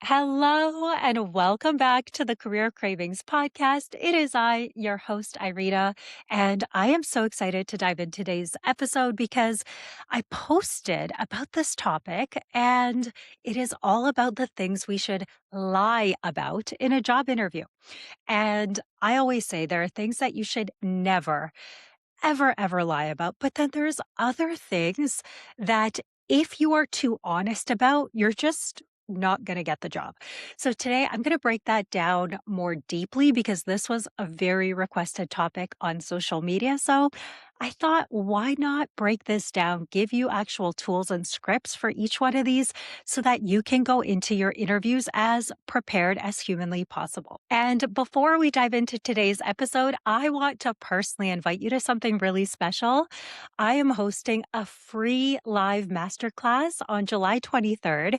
Hello and welcome back to the Career Cravings podcast. It is I, your host, Irina, and I am so excited to dive into today's episode because I posted about this topic and it is all about the things we should lie about in a job interview. And I always say there are things that you should never, ever lie about. But then there's other things that if you are too honest about, you're just not going to get the job. So today I'm going to break that down more deeply because this was a very requested topic on social media. So I thought, why not break this down, give you actual tools and scripts for each one of these so that you can go into your interviews as prepared as humanly possible. And before we dive into today's episode, I want to personally invite you to something really special. I am hosting a free live masterclass on July 23rd,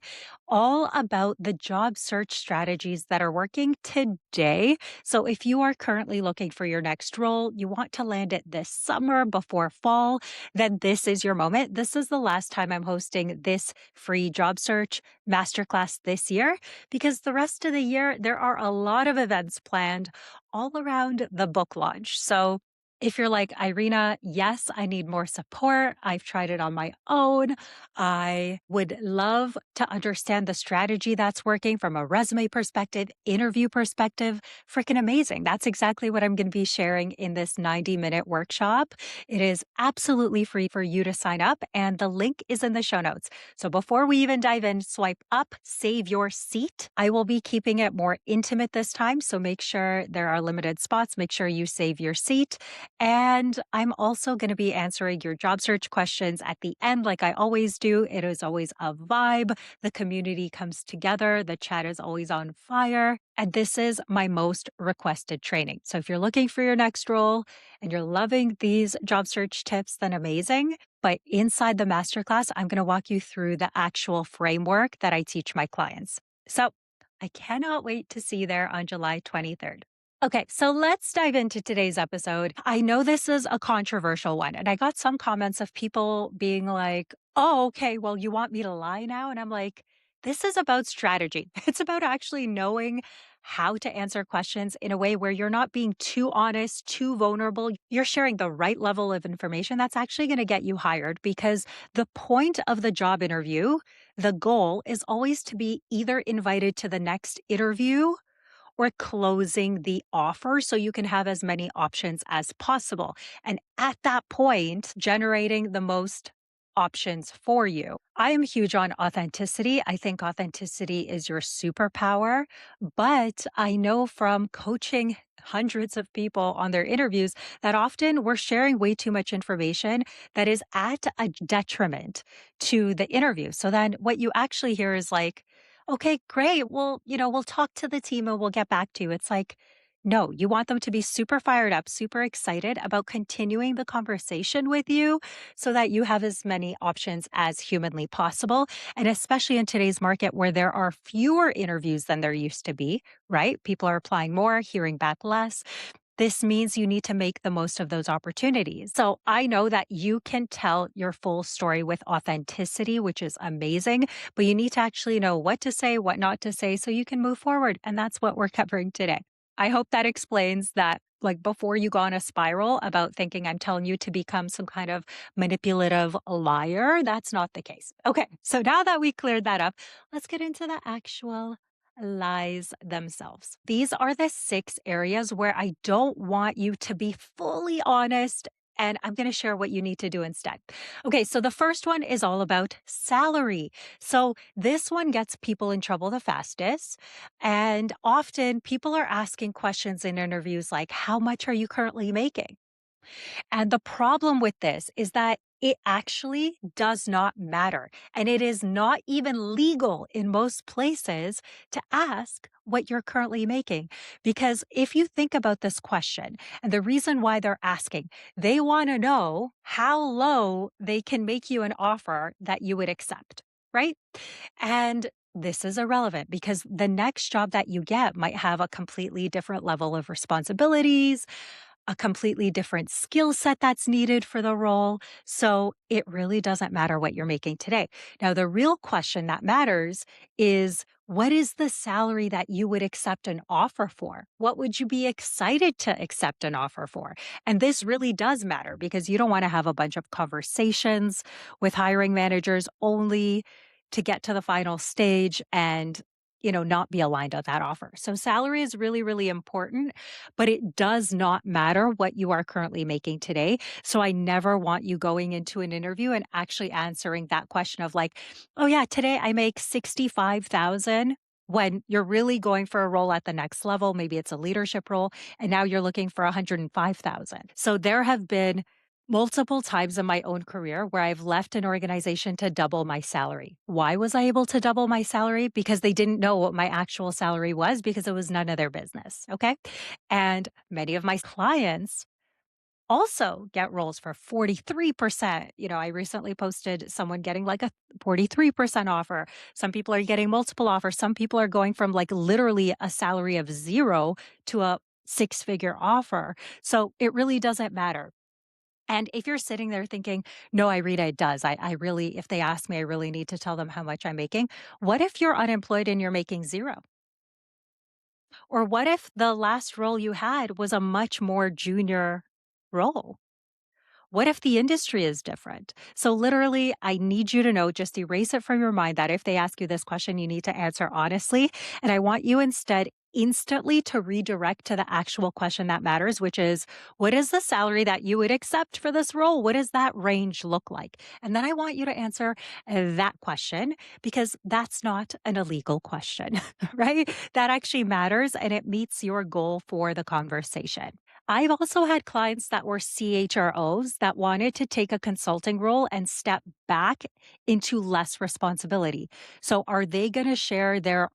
all about the job search strategies that are working today. So if you are currently looking for your next role, you want to land it this summer before fall, then this is your moment. This is the last time I'm hosting this free job search masterclass this year because the rest of the year, there are a lot of events planned all around the book launch. So if you're like, Irina, yes, I need more support. I've tried it on my own. I would love to understand the strategy that's working from a resume perspective, interview perspective. Freaking amazing. That's exactly what I'm going to be sharing in this 90-minute workshop. It is absolutely free for you to sign up, and the link is in the show notes. So before we even dive in, swipe up, save your seat. I will be keeping it more intimate this time, so make sure there are limited spots. Make sure you save your seat. And I'm also going to be answering your job search questions at the end, like I always do. It is always a vibe. The community comes together. The chat is always on fire. And this is my most requested training. So if you're looking for your next role and you're loving these job search tips, then amazing. But inside the masterclass, I'm going to walk you through the actual framework that I teach my clients. So I cannot wait to see you there on July 23rd. Okay, so let's dive into today's episode. I know this is a controversial one, and I got some comments of people being like, oh, okay, well, you want me to lie now? And I'm like, this is about strategy. It's about actually knowing how to answer questions in a way where you're not being too honest, too vulnerable. You're sharing the right level of information that's actually going to get you hired because the point of the job interview, the goal is always to be either invited to the next interview or closing the offer so you can have as many options as possible. And at that point, generating the most options for you. I am huge on authenticity. I think authenticity is your superpower, but I know from coaching hundreds of people on their interviews that often we're sharing way too much information that is at a detriment to the interview. So then what you actually hear is like, okay, great. Well, we'll talk to the team and we'll get back to you. It's like, no, you want them to be super fired up, super excited about continuing the conversation with you so that you have as many options as humanly possible. And especially in today's market where there are fewer interviews than there used to be, right? People are applying more, hearing back less. This means you need to make the most of those opportunities. So I know that you can tell your full story with authenticity, which is amazing, but you need to actually know what to say, what not to say, so you can move forward. And that's what we're covering today. I hope that explains that, like, before you go on a spiral about thinking I'm telling you to become some kind of manipulative liar. That's not the case. Okay. So now that we cleared that up, let's get into the actual lies themselves. These are the 6 areas where I don't want you to be fully honest. And I'm going to share what you need to do instead. Okay, so the first one is all about salary. So this one gets people in trouble the fastest. And often people are asking questions in interviews like, how much are you currently making? And the problem with this is that it actually does not matter. And it is not even legal in most places to ask what you're currently making. Because if you think about this question and the reason why they're asking, they want to know how low they can make you an offer that you would accept, right? And this is irrelevant because the next job that you get might have a completely different level of responsibilities, a completely different skill set that's needed for the role. So it really doesn't matter what you're making today. Now, the real question that matters is what is the salary that you would accept an offer for? What would you be excited to accept an offer for? And this really does matter because you don't want to have a bunch of conversations with hiring managers only to get to the final stage and not be aligned on that offer. So salary is really, really important, but it does not matter what you are currently making today. So I never want you going into an interview and actually answering that question of like, "Oh yeah, today I make 65,000." When you're really going for a role at the next level, maybe it's a leadership role, and now you're looking for 105,000. So there have been multiple times in my own career where I've left an organization to double my salary. Why was I able to double my salary? Because they didn't know what my actual salary was because it was none of their business. Okay. And many of my clients also get roles for 43%. I recently posted someone getting like a 43% offer. Some people are getting multiple offers. Some people are going from like literally a salary of zero to a six-figure offer. So it really doesn't matter. And if you're sitting there thinking, no, Irita, it does. I really, if they ask me, I really need to tell them how much I'm making. What if you're unemployed and you're making zero? Or what if the last role you had was a much more junior role? What if the industry is different? So, literally, I need you to know, just erase it from your mind that if they ask you this question, you need to answer honestly. And I want you instead instantly to redirect to the actual question that matters, which is what is the salary that you would accept for this role? What does that range look like? And then I want you to answer that question because that's not an illegal question, right? That actually matters and it meets your goal for the conversation. I've also had clients that were CHROs that wanted to take a consulting role and step back into less responsibility. So are they going to share their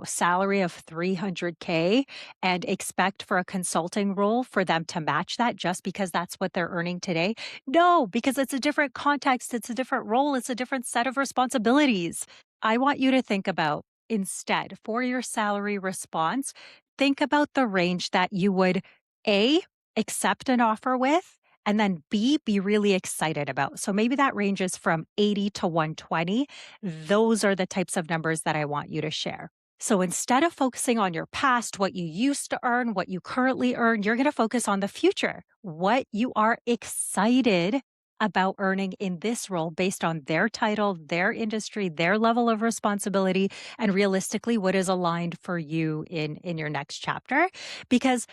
salary of 300K and expect for a consulting role for them to match that just because that's what they're earning today? No, because it's a different context, it's a different role, it's a different set of responsibilities. I want you to think about instead for your salary response, think about the range that you would a, accept an offer with, and then B, be really excited about. So maybe that ranges from 80 to 120. Those are the types of numbers that I want you to share. So instead of focusing on your past, what you used to earn, what you currently earn, you're going to focus on the future, what you are excited about earning in this role based on their title, their industry, their level of responsibility, and realistically what is aligned for you in your next chapter. Because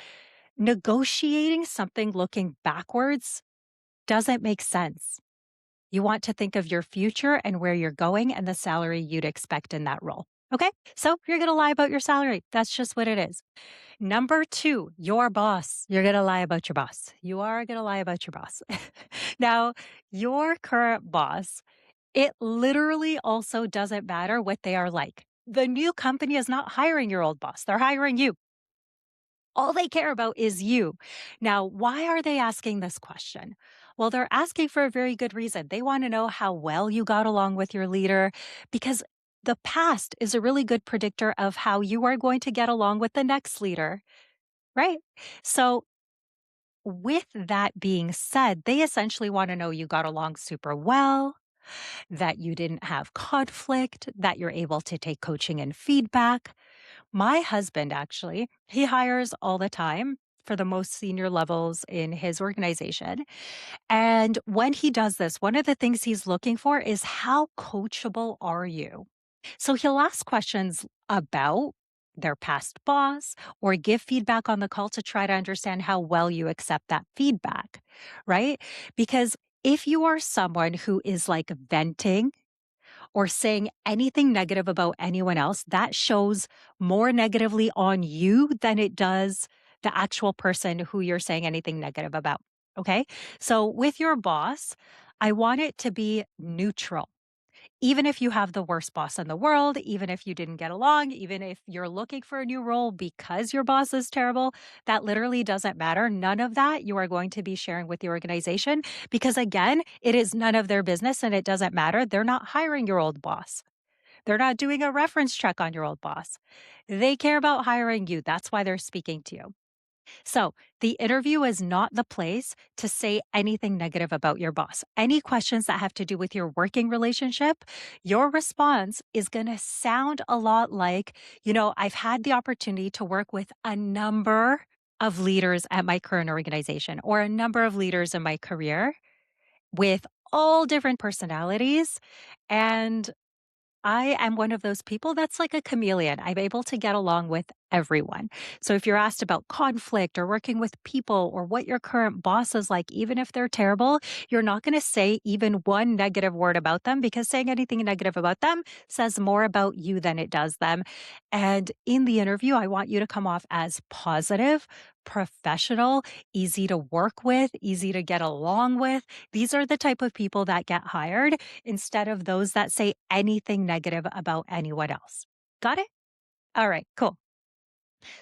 negotiating something looking backwards doesn't make sense. You want to think of your future and where you're going and the salary you'd expect in that role. Okay. So you're going to lie about your salary. That's just what it is. Number two, your boss. You're going to lie about your boss. You are going to lie about your boss. Now, your current boss, it literally also doesn't matter what they are like. The new company is not hiring your old boss. They're hiring you. All they care about is you. Now, why are they asking this question? Well, they're asking for a very good reason. They want to know how well you got along with your leader because the past is a really good predictor of how you are going to get along with the next leader, right? So, with that being said, they essentially want to know you got along super well, that you didn't have conflict, that you're able to take coaching and feedback. My husband actually, he hires all the time for the most senior levels in his organization. And when he does this, one of the things he's looking for is how coachable are you? So he'll ask questions about their past boss or give feedback on the call to try to understand how well you accept that feedback, right? Because if you are someone who is like venting or saying anything negative about anyone else, that shows more negatively on you than it does the actual person who you're saying anything negative about. Okay. So with your boss, I want it to be neutral. Even if you have the worst boss in the world, even if you didn't get along, even if you're looking for a new role because your boss is terrible, that literally doesn't matter. None of that you are going to be sharing with the organization because, again, it is none of their business and it doesn't matter. They're not hiring your old boss. They're not doing a reference check on your old boss. They care about hiring you. That's why they're speaking to you. So, the interview is not the place to say anything negative about your boss. Any questions that have to do with your working relationship, your response is going to sound a lot like, I've had the opportunity to work with a number of leaders at my current organization or a number of leaders in my career with all different personalities. And I am one of those people that's like a chameleon. I'm able to get along with everyone. So if you're asked about conflict or working with people or what your current boss is like, even if they're terrible, you're not going to say even one negative word about them because saying anything negative about them says more about you than it does them. And in the interview, I want you to come off as positive, professional, easy to work with, easy to get along with. These are the type of people that get hired instead of those that say anything negative about anyone else. Got it? All right, cool.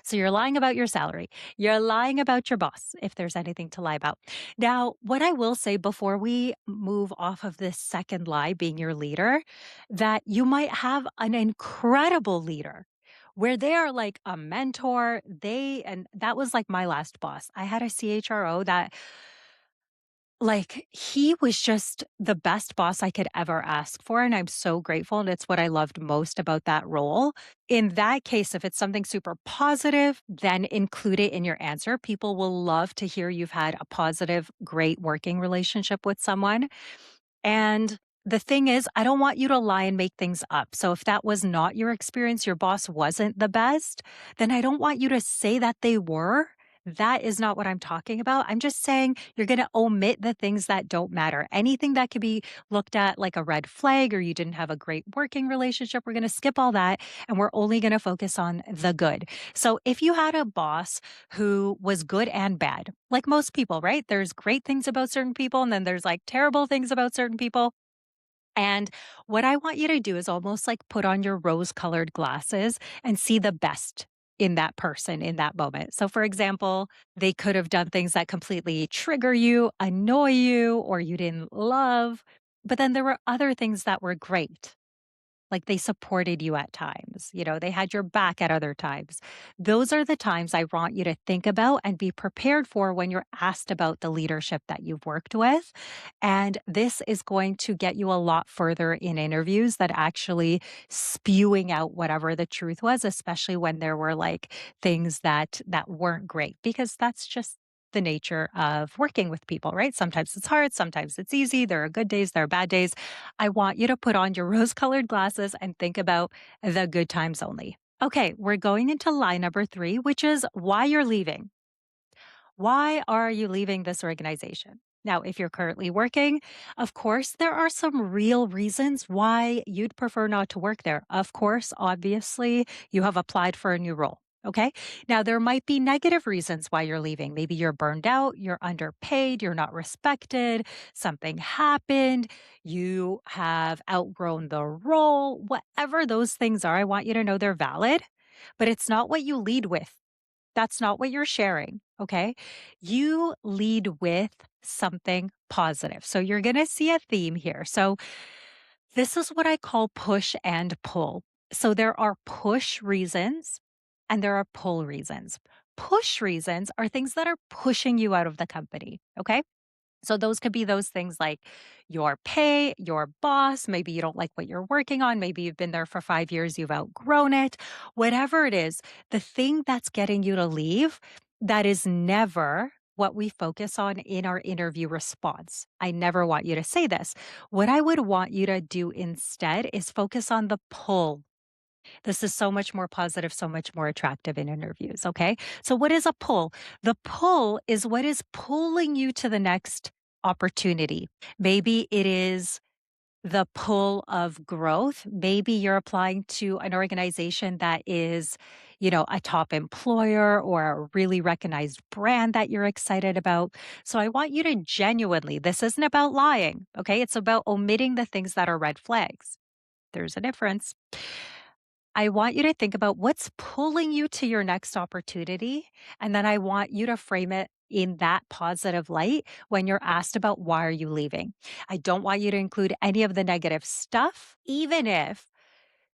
So you're lying about your salary. You're lying about your boss, if there's anything to lie about. Now, what I will say before we move off of this second lie, being your leader, that you might have an incredible leader where they are like a mentor. And that was like my last boss. I had a CHRO that he was just the best boss I could ever ask for, and I'm so grateful, and it's what I loved most about that role. In that case, if it's something super positive, then include it in your answer. People will love to hear you've had a positive, great working relationship with someone. And the thing is, I don't want you to lie and make things up. So if that was not your experience, your boss wasn't the best, then I don't want you to say that they were. That is not what I'm talking about. I'm just saying you're going to omit the things that don't matter. Anything that could be looked at like a red flag or you didn't have a great working relationship, we're going to skip all that and we're only going to focus on the good. So if you had a boss who was good and bad, like most people, right? There's great things about certain people and then there's like terrible things about certain people. And what I want you to do is almost like put on your rose colored glasses and see the best in that person in that moment. So, for example, they could have done things that completely trigger you, annoy you, or you didn't love. But then there were other things that were great. Like they supported you at times, they had your back at other times. Those are the times I want you to think about and be prepared for when you're asked about the leadership that you've worked with. And this is going to get you a lot further in interviews than actually spewing out whatever the truth was, especially when there were like things that weren't great, because that's just the nature of working with people, right? Sometimes it's hard, sometimes it's easy. There are good days, there are bad days. I want you to put on your rose colored glasses and think about the good times only. Okay, we're going into lie number three, which is why you're leaving. Why are you leaving this organization? Now, if you're currently working, of course, there are some real reasons why you'd prefer not to work there. Of course, obviously, you have applied for a new role. Okay. Now, there might be negative reasons why you're leaving. Maybe you're burned out, you're underpaid, you're not respected, something happened, you have outgrown the role, whatever those things are. I want you to know they're valid, but it's not what you lead with. That's not what you're sharing, okay? You lead with something positive. So you're going to see a theme here. So this is what I call push and pull. So there are push reasons and there are pull reasons. Push reasons are things that are pushing you out of the company, okay? So those could be those things like your pay, your boss, maybe you don't like what you're working on, maybe you've been there for 5 years, you've outgrown it. Whatever it is, the thing that's getting you to leave, that is never what we focus on in our interview response. I never want you to say this. What I would want you to do instead is focus on the pull. This is so much more positive, so much more attractive in interviews. Okay. So, what is a pull? The pull is what is pulling you to the next opportunity. Maybe it is the pull of growth. Maybe you're applying to an organization that is, a top employer or a really recognized brand that you're excited about. So I want you to genuinely, this isn't about lying. Okay. It's about omitting the things that are red flags. There's a difference. I want you to think about what's pulling you to your next opportunity. And then I want you to frame it in that positive light when you're asked about why are you leaving. I don't want you to include any of the negative stuff, even if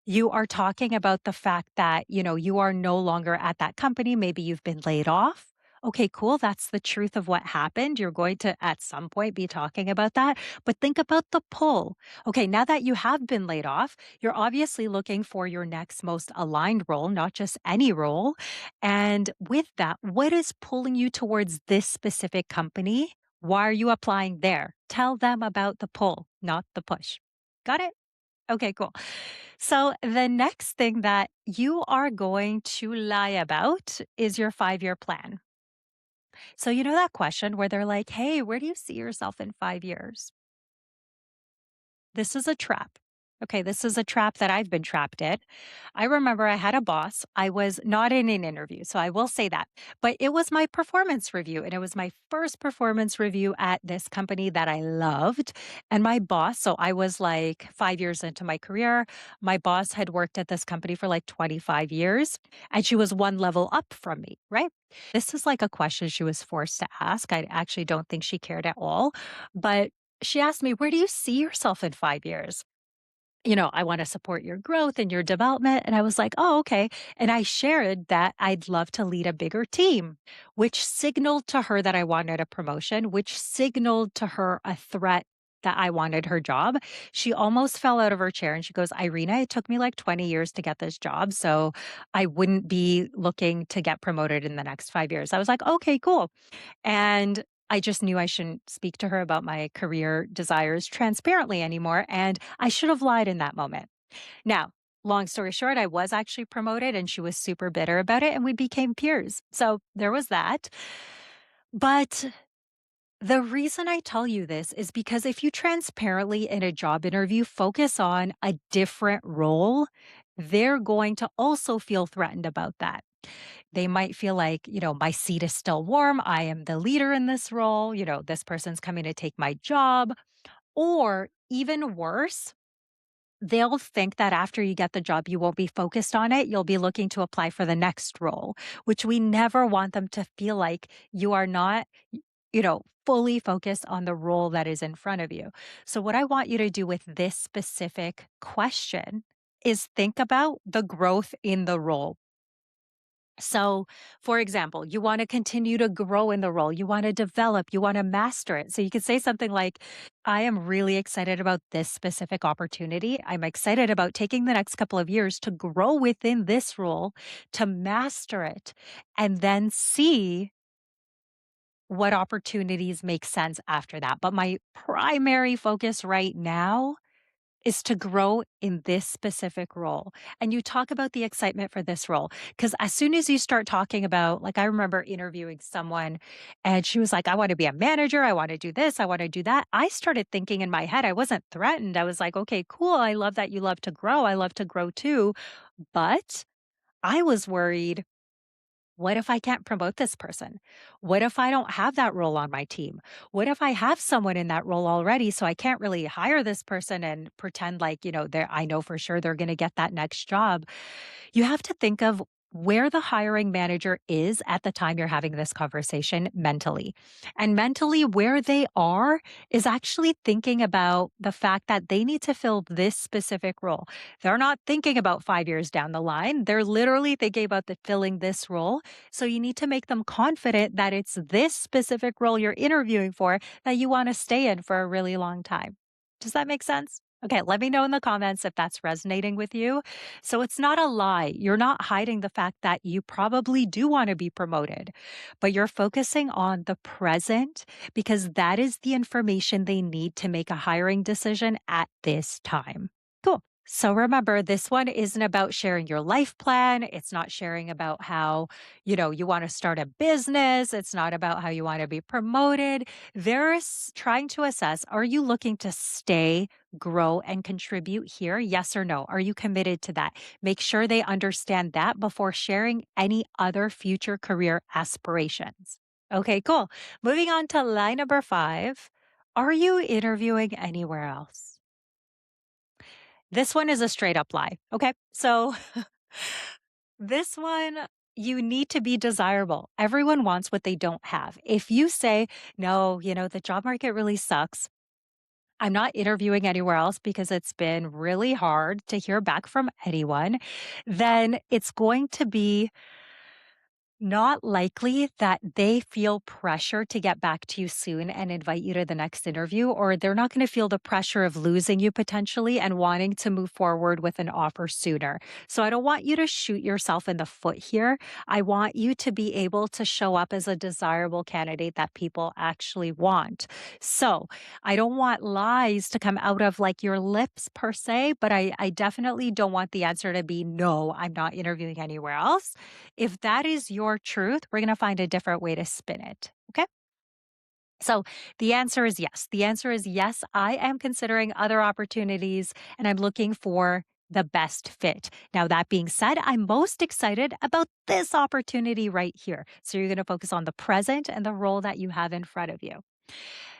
you are talking about the fact that, you are no longer at that company. Maybe you've been laid off. Okay, cool. That's the truth of what happened. You're going to, at some point, be talking about that. But think about the pull. Okay, now that you have been laid off, you're obviously looking for your next most aligned role, not just any role. And with that, what is pulling you towards this specific company? Why are you applying there? Tell them about the pull, not the push. Got it? Okay, cool. So the next thing that you are going to lie about is your 5 year plan. So, you know that question where they're like, hey, where do you see yourself in 5 years? This is a trap. Okay, this is a trap that I've been trapped in. I remember I had a boss. I was not in an interview, so I will say that. But it was my performance review, and it was my first performance review at this company that I loved. And my boss, so I was like 5 years into my career. My boss had worked at this company for like 25 years, and she was one level up from me, right? This is like a question she was forced to ask. I actually don't think she cared at all. But she asked me, where do you see yourself in 5 years? I want to support your growth and your development. And I was like, oh, okay. And I shared that I'd love to lead a bigger team, which signaled to her that I wanted a promotion, which signaled to her a threat that I wanted her job. She almost fell out of her chair and she goes, Irina, it took me like 20 years to get this job. So I wouldn't be looking to get promoted in the next 5 years. I was like, okay, cool. And I just knew I shouldn't speak to her about my career desires transparently anymore. And I should have lied in that moment. Now, long story short, I was actually promoted and she was super bitter about it and we became peers. So there was that. But the reason I tell you this is because if you transparently in a job interview focus on a different role, they're going to also feel threatened about that. They might feel like, my seat is still warm. I am the leader in this role. This person's coming to take my job. Or even worse, they'll think that after you get the job, you won't be focused on it. You'll be looking to apply for the next role, which we never want them to feel like you are not, fully focused on the role that is in front of you. So, what I want you to do with this specific question is think about the growth in the role. So, for example, you want to continue to grow in the role, you want to develop, you want to master it. So, you could say something like, I am really excited about this specific opportunity. I'm excited about taking the next couple of years to grow within this role, to master it, and then see what opportunities make sense after that. But my primary focus right now is to grow in this specific role. And you talk about the excitement for this role. Because as soon as you start talking about, like, I remember interviewing someone and she was like, I want to be a manager. I want to do this. I want to do that. I started thinking in my head, I wasn't threatened. I was like, okay, cool. I love that you love to grow. I love to grow too. But I was worried, what if I can't promote this person? What if I don't have that role on my team? What if I have someone in that role already so I can't really hire this person and pretend like, I know for sure they're going to get that next job. You have to think of where the hiring manager is at the time you're having this conversation mentally. And mentally, where they are is actually thinking about the fact that they need to fill this specific role. They're not thinking about 5 years down the line. They're literally thinking about filling this role. So you need to make them confident that it's this specific role you're interviewing for that you want to stay in for a really long time. Does that make sense? Okay, let me know in the comments if that's resonating with you. So it's not a lie. You're not hiding the fact that you probably do want to be promoted, but you're focusing on the present because that is the information they need to make a hiring decision at this time. Cool. So remember, this one isn't about sharing your life plan. It's not sharing about how, you want to start a business. It's not about how you want to be promoted. There's trying to assess, are you looking to stay, grow, and contribute here? Yes or no? Are you committed to that? Make sure they understand that before sharing any other future career aspirations. Okay, cool. Moving on to line number 5. Are you interviewing anywhere else? This one is a straight up lie. Okay. So this one, you need to be desirable. Everyone wants what they don't have. If you say, no, the job market really sucks. I'm not interviewing anywhere else because it's been really hard to hear back from anyone, then it's going to be Not likely that they feel pressure to get back to you soon and invite you to the next interview, or they're not going to feel the pressure of losing you potentially and wanting to move forward with an offer sooner. So I don't want you to shoot yourself in the foot here. I want you to be able to show up as a desirable candidate that people actually want. So I don't want lies to come out of like your lips per se, but I definitely don't want the answer to be no, I'm not interviewing anywhere else. If that is your truth, we're going to find a different way to spin it. Okay. So the answer is yes. The answer is yes. I am considering other opportunities and I'm looking for the best fit. Now, that being said, I'm most excited about this opportunity right here. So you're going to focus on the present and the role that you have in front of you.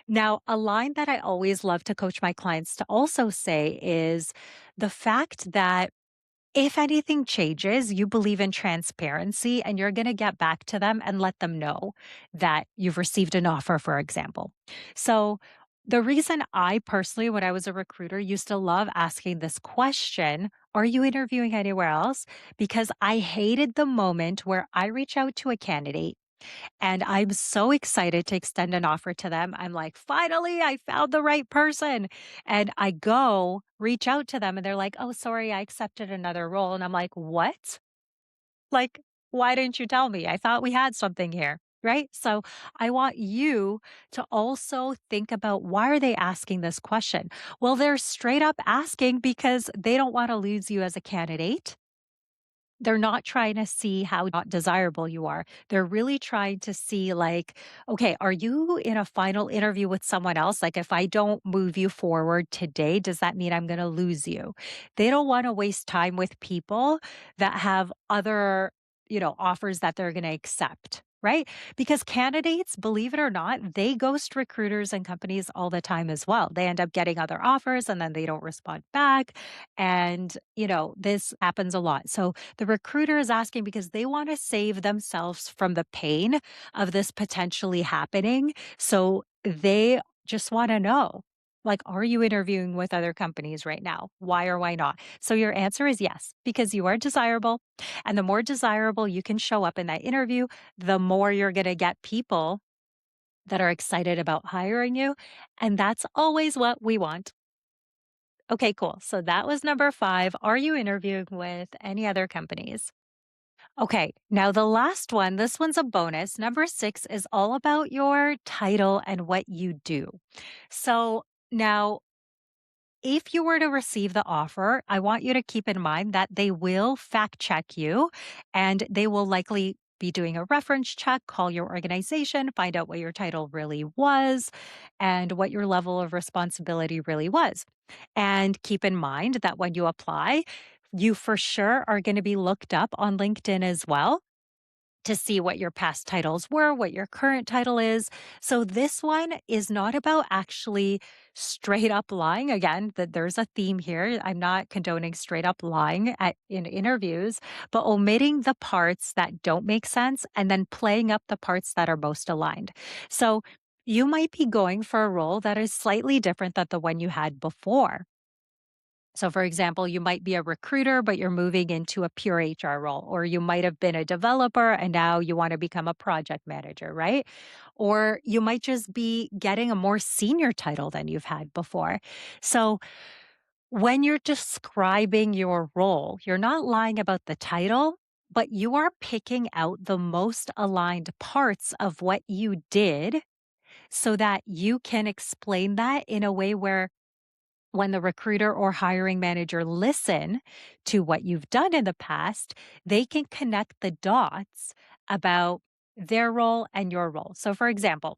Now, a line that I always love to coach my clients to also say is the fact that if anything changes, you believe in transparency and you're going to get back to them and let them know that you've received an offer, for example. So, the reason I personally, when I was a recruiter, used to love asking this question, are you interviewing anywhere else? Because I hated the moment where I reach out to a candidate and I'm so excited to extend an offer to them. I'm like, finally, I found the right person. And I go reach out to them and they're like, oh, sorry, I accepted another role. And I'm like, what? Like, why didn't you tell me? I thought we had something here. Right. So I want you to also think about why are they asking this question? Well, they're straight up asking because they don't want to lose you as a candidate. They're not trying to see how not desirable you are. They're really trying to see like, okay, are you in a final interview with someone else? Like if I don't move you forward today, does that mean I'm going to lose you? They don't want to waste time with people that have other, offers that they're going to accept. Right. Because candidates, believe it or not, they ghost recruiters and companies all the time as well. They end up getting other offers and then they don't respond back. And, this happens a lot. So, the recruiter is asking because they want to save themselves from the pain of this potentially happening. So they just want to know, like, are you interviewing with other companies right now? Why or why not? So your answer is yes, because you are desirable. And the more desirable you can show up in that interview, the more you're going to get people that are excited about hiring you. And that's always what we want. Okay, cool. So that was number 5. Are you interviewing with any other companies? Okay, now the last one, this one's a bonus. Number 6 is all about your title and what you do. So now, if you were to receive the offer, I want you to keep in mind that they will fact check you and they will likely be doing a reference check, call your organization, find out what your title really was and what your level of responsibility really was. And keep in mind that when you apply, you for sure are going to be looked up on LinkedIn as well to see what your past titles were, what your current title is. So this one is not about actually straight up lying. Again, that there's a theme here. I'm not condoning straight up lying in interviews, but omitting the parts that don't make sense and then playing up the parts that are most aligned. So you might be going for a role that is slightly different than the one you had before. So, for example, you might be a recruiter, but you're moving into a pure HR role, or you might have been a developer and now you want to become a project manager, right? Or you might just be getting a more senior title than you've had before. So, when you're describing your role, you're not lying about the title, but you are picking out the most aligned parts of what you did so that you can explain that in a way where when the recruiter or hiring manager listen to what you've done in the past, they can connect the dots about their role and your role. So, for example,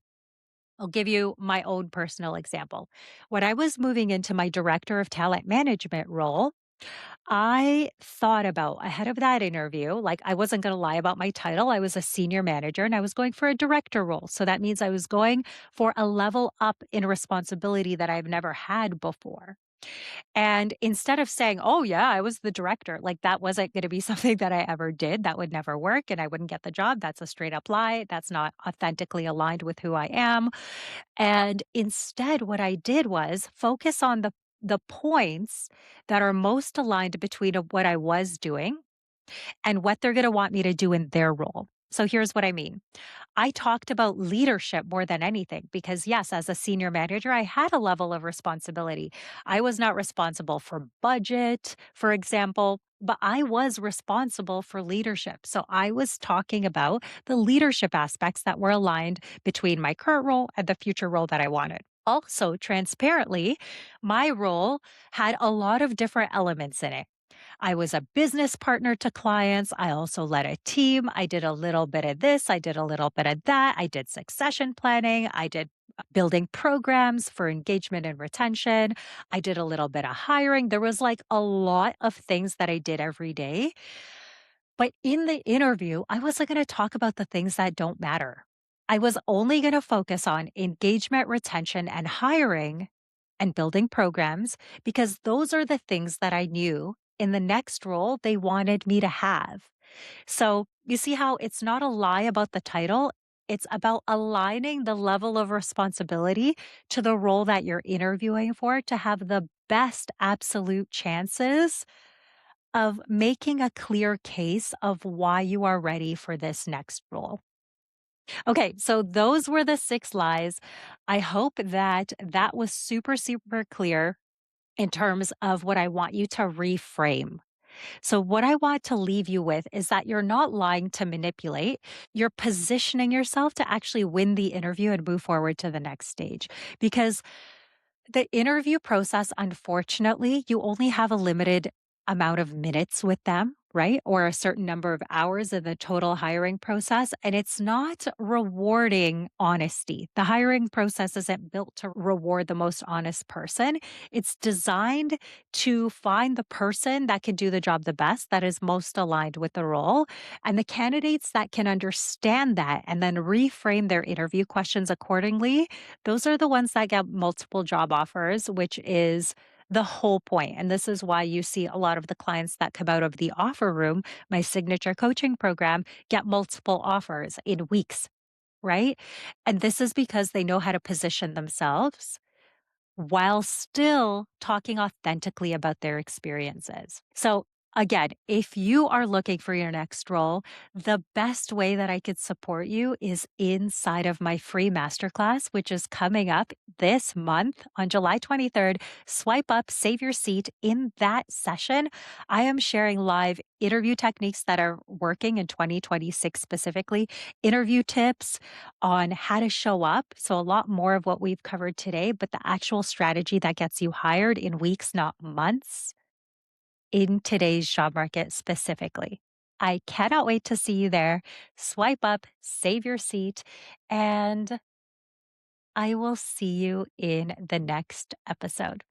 I'll give you my own personal example. When I was moving into my director of talent management role, I thought about ahead of that interview, like I wasn't going to lie about my title. I was a senior manager and I was going for a director role. So that means I was going for a level up in responsibility that I've never had before. And instead of saying, "Oh, yeah, I was the director," like, that wasn't gonna be something that I ever did, that would never work, and I wouldn't get the job, that's a straight up lie, that's not authentically aligned with who I am, and instead, what I did was focus on the points that are most aligned between what I was doing and what they're gonna want me to do in their role. So here's what I mean. I talked about leadership more than anything because, yes, as a senior manager, I had a level of responsibility. I was not responsible for budget, for example, but I was responsible for leadership. So I was talking about the leadership aspects that were aligned between my current role and the future role that I wanted. Also, transparently, my role had a lot of different elements in it. I was a business partner to clients. I also led a team. I did a little bit of this. I did a little bit of that. I did succession planning. I did building programs for engagement and retention. I did a little bit of hiring. There was like a lot of things that I did every day. But in the interview, I wasn't going to talk about the things that don't matter. I was only going to focus on engagement, retention, and hiring and building programs because those are the things that I knew in the next role they wanted me to have. So you see how it's not a lie about the title. It's about aligning the level of responsibility to the role that you're interviewing for to have the best absolute chances of making a clear case of why you are ready for this next role. Okay, so those were the 6 lies. I hope that that was super, super clear in terms of what I want you to reframe. So, what I want to leave you with is that you're not lying to manipulate. You're positioning yourself to actually win the interview and move forward to the next stage. Because the interview process, unfortunately, you only have a limited amount of minutes with them, right? Or a certain number of hours in the total hiring process. And it's not rewarding honesty. The hiring process isn't built to reward the most honest person. It's designed to find the person that can do the job the best, that is most aligned with the role. And the candidates that can understand that and then reframe their interview questions accordingly, those are the ones that get multiple job offers, which is the whole point. And this is why you see a lot of the clients that come out of the offer room, my signature coaching program, get multiple offers in weeks, right? And this is because they know how to position themselves while still talking authentically about their experiences. So, again, if you are looking for your next role, the best way that I could support you is inside of my free masterclass, which is coming up this month on July 23rd. Swipe up, save your seat. In that session, I am sharing live interview techniques that are working in 2026 specifically, interview tips on how to show up. So, a lot more of what we've covered today, but the actual strategy that gets you hired in weeks, not months, in today's job market specifically. I cannot wait to see you there. Swipe up, save your seat, and I will see you in the next episode.